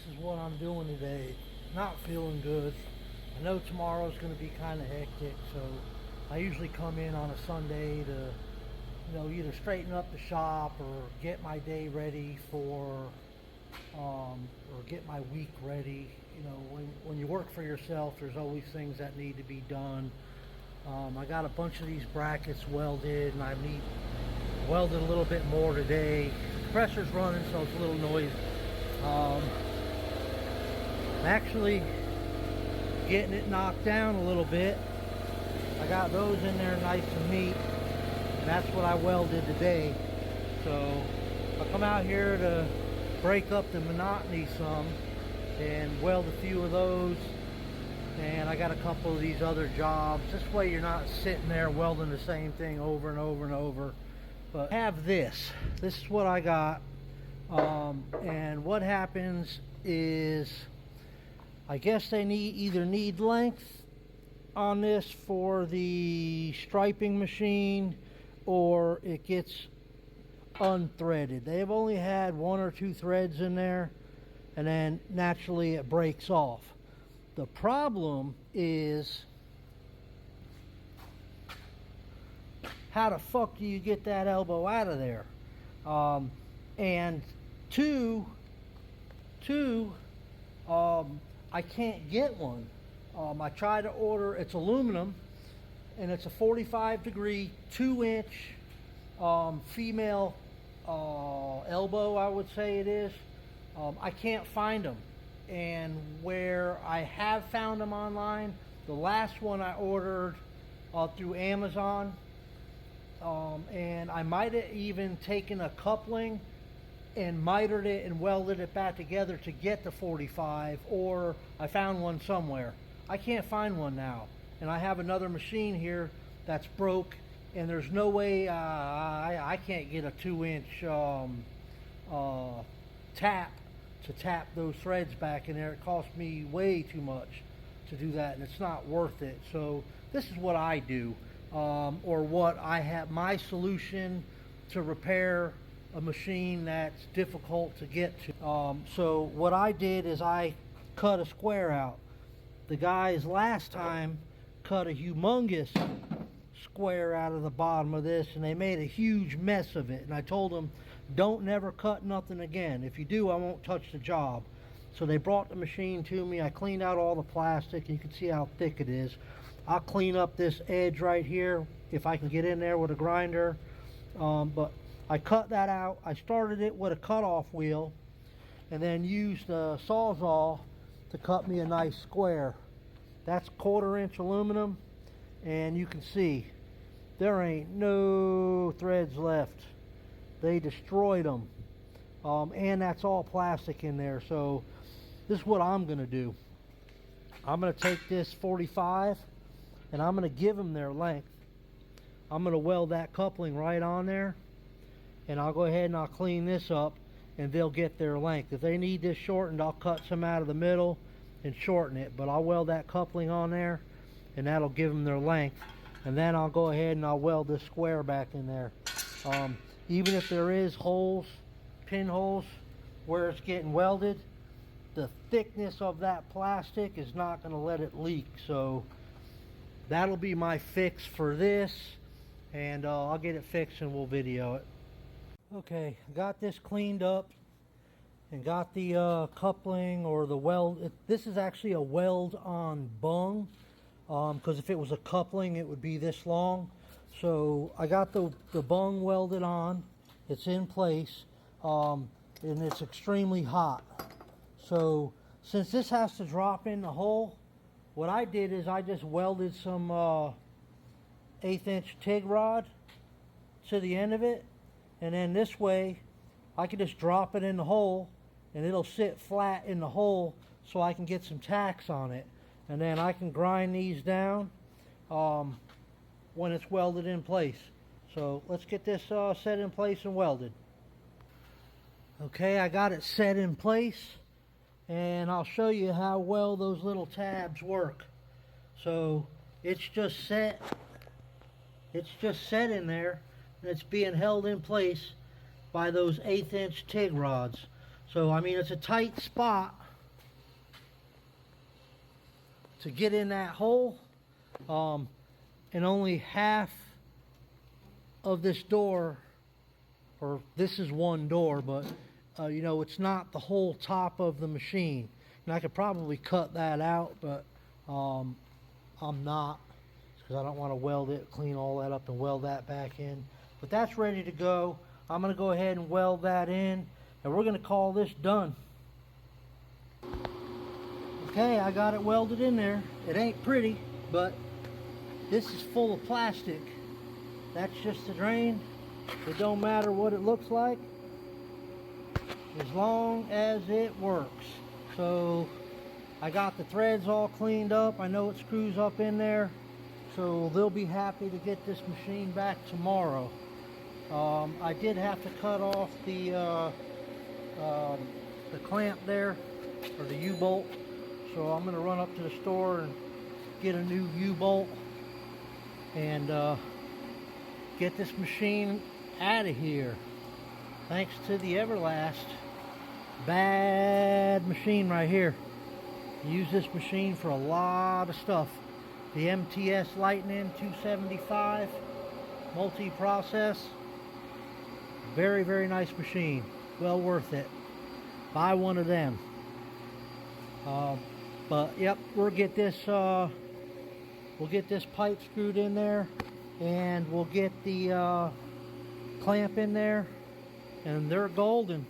this is what I'm doing today. Not feeling good. I know tomorrow's going to be kind of hectic, so I usually come in on a Sunday to, either straighten up the shop or get my day ready for, or get my week ready. When you work for yourself, there's always things that need to be done. I got a bunch of these brackets welded, and I need welded a little bit more today. The compressor's running, so it's a little noisy. I'm actually getting it knocked down a little bit. I got those in there nice and neat, and that's what I welded today. So I come out here to break up the monotony some and weld a few of those, and I got a couple of these other jobs. This way you're not sitting there welding the same thing over and over and over. But I have this is what I got. And what happens is, I guess they either need length on this for the striping machine, or it gets unthreaded. They've only had 1 or 2 threads in there, and then naturally it breaks off. The problem is, how the fuck do you get that elbow out of there? And two, I can't get one. I tried to order, it's aluminum, and it's a 45 degree, 2-inch female elbow, I would say it is. I can't find them. And where I have found them online, the last one I ordered through Amazon, and I might have even taken a coupling and mitered it and welded it back together to get the 45, or I found one somewhere. I can't find one now, and I have another machine here that's broke, and there's no way I can't get a 2-inch tap to tap those threads back in there. It costs me way too much to do that, and it's not worth it. So this is what I do, or what I have, my solution to repair a machine that's difficult to get to. So what I did is I cut a square out. The guys last time cut a humongous square out of the bottom of this, and they made a huge mess of it, and I told them, don't never cut nothing again. If you do, I won't touch the job. So they brought the machine to me. I cleaned out all the plastic. You can see how thick it is. I'll clean up this edge right here if I can get in there with a grinder. But I cut that out. I started it with a cutoff wheel, and then used the Sawzall to cut me a nice square. That's 1/4-inch aluminum, and you can see there ain't no threads left. They destroyed them, and that's all plastic in there. So this is what I'm gonna do. I'm gonna take this 45, and I'm gonna give them their length. I'm gonna weld that coupling right on there, and I'll go ahead and I'll clean this up, and they'll get their length. If they need this shortened, I'll cut some out of the middle and shorten it, but I'll weld that coupling on there, and that'll give them their length. And then I'll go ahead and I'll weld this square back in there. Even if there is holes, pinholes where it's getting welded, the thickness of that plastic is not going to let it leak. So that'll be my fix for this, and I'll get it fixed and we'll video it. Okay, got this cleaned up and got the coupling, or the weld. This is actually a weld on bung, because if it was a coupling it would be this long. So I got the bung welded on. It's in place, and it's extremely hot. So since this has to drop in the hole, what I did is I just welded some 1/8-inch TIG rod to the end of it, and then this way I can just drop it in the hole and it'll sit flat in the hole, so I can get some tacks on it, and then I can grind these down when it's welded in place. So let's get this set in place and welded. Okay, I got it set in place, and I'll show you how well those little tabs work. So it's just set in there, and it's being held in place by those 1/8-inch TIG rods. So I mean, it's a tight spot, to get in that hole, and only half of this door, or this is one door, but you know, it's not the whole top of the machine. And I could probably cut that out, but I'm not, because I don't want to weld it, clean all that up and weld that back in. But that's ready to go. I'm going to go ahead and weld that in, and we're going to call this done. Okay, I got it welded in there. It ain't pretty, but this is full of plastic. That's just the drain. It don't matter what it looks like, as long as it works. So I got the threads all cleaned up. I know it screws up in there, so they'll be happy to get this machine back tomorrow. I did have to cut off the clamp there, or the U-bolt. So I'm going to run up to the store and get a new U-bolt and get this machine out of here. Thanks to the Everlast. Bad machine right here. Use this machine for a lot of stuff. The MTS Lightning 275 multi-process. Very, very nice machine. Well worth it. Buy one of them. But yep, we'll get this pipe screwed in there, and we'll get the clamp in there, and they're golden.